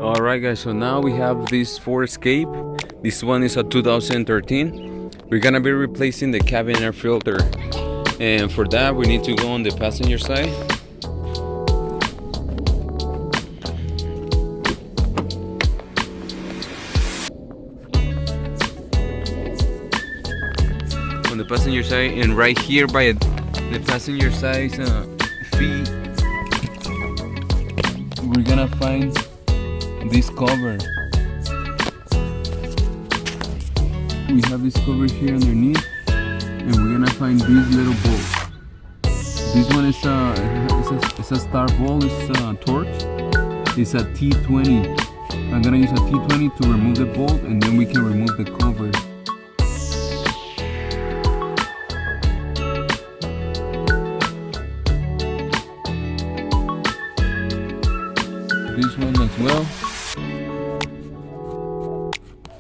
Alright guys, so now we have this Ford Escape. This one is a 2013. We're gonna be replacing the cabin air filter, and for that we need to go on the passenger side. On the passenger side, and right here by the passenger side feet, we're gonna find this cover. We have this cover here underneath, and we're gonna find this little bolt. This one is it's a star bolt. It's a torch. It's a T20. I'm gonna use a T20 to remove the bolt, and then we can remove the cover. This one as well.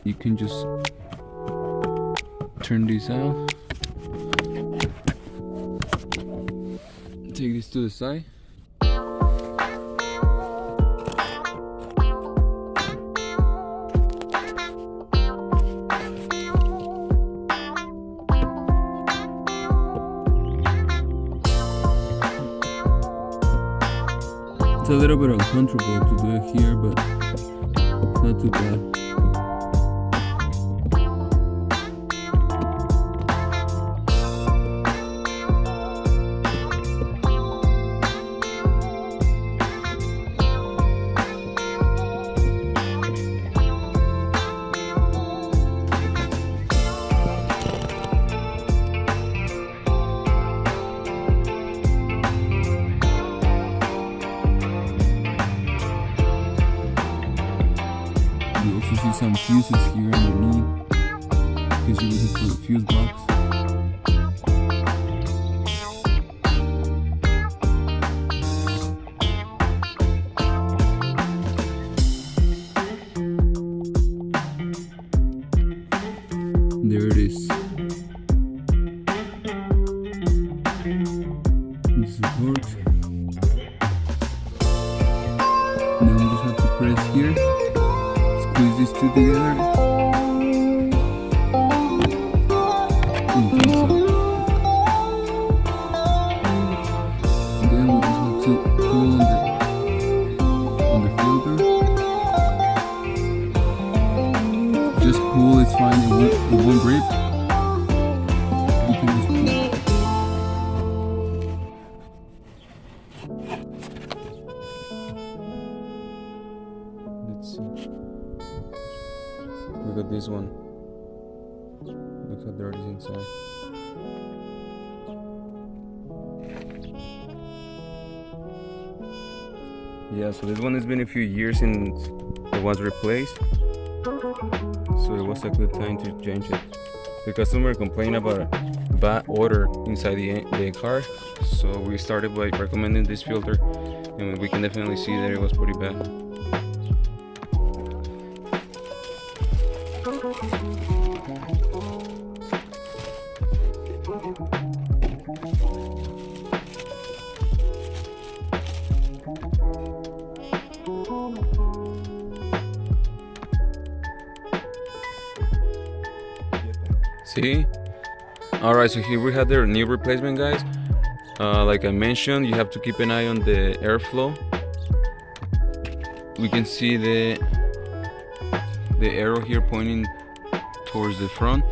You can just turn this out. Take this to the side. It's a little bit uncomfortable to do it here, but it's not too bad. You also see some fuses here underneath, because you're looking for the fuse box. There it is. This is the torch. Now we just have to press here. Squeeze these two together. And then we just have to pull on the filter. Just pull, it's fine, it won't break. You can just pull. Let's see. Look at this one. Look how dirty it's inside. Yeah, so this one has been a few years since it was replaced. So it was a good time to change it. The customer complained about a bad odor inside the car. So we started by recommending this filter, and we can definitely see that it was pretty bad. See? Alright, so here we have the new replacement, guys. Like I mentioned, you have to keep an eye on the airflow. We can see the arrow here pointing towards the front.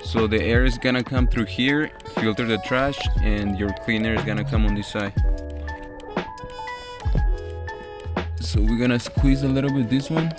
So the air is gonna come through here, filter the trash, and your cleaner is gonna come on this side. So we're gonna squeeze a little bit this one.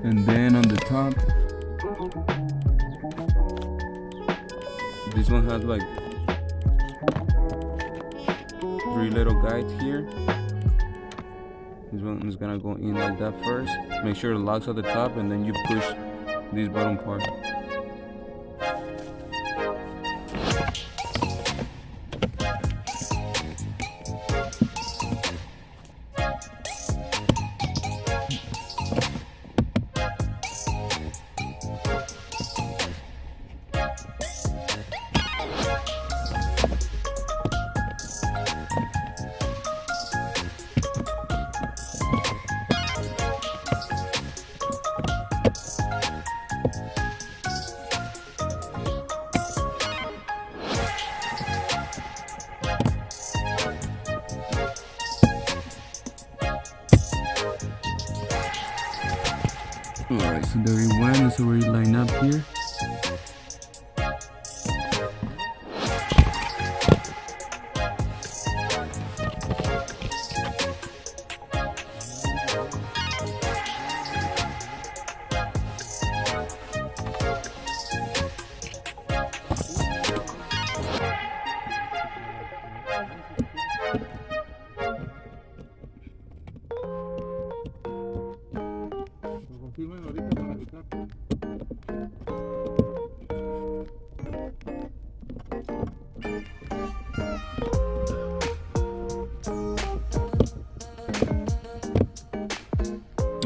And then on the top, This one has like 3 little guides here. This one is gonna go in like that first. Make sure it locks at the top, and then you push this bottom part. Alright, so there you went. It's already lined up here.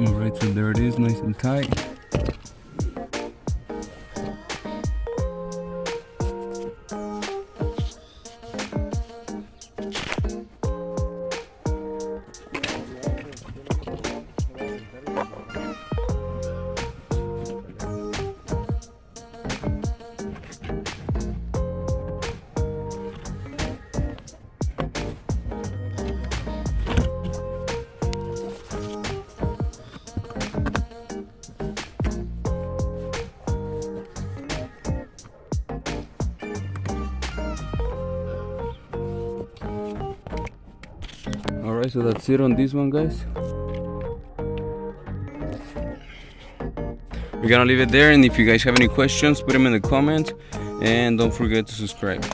Alright, so there it is, nice and tight. Alright, so that's it on this one, guys. We're gonna leave it there, and if you guys have any questions, put them in the comments, and don't forget to subscribe.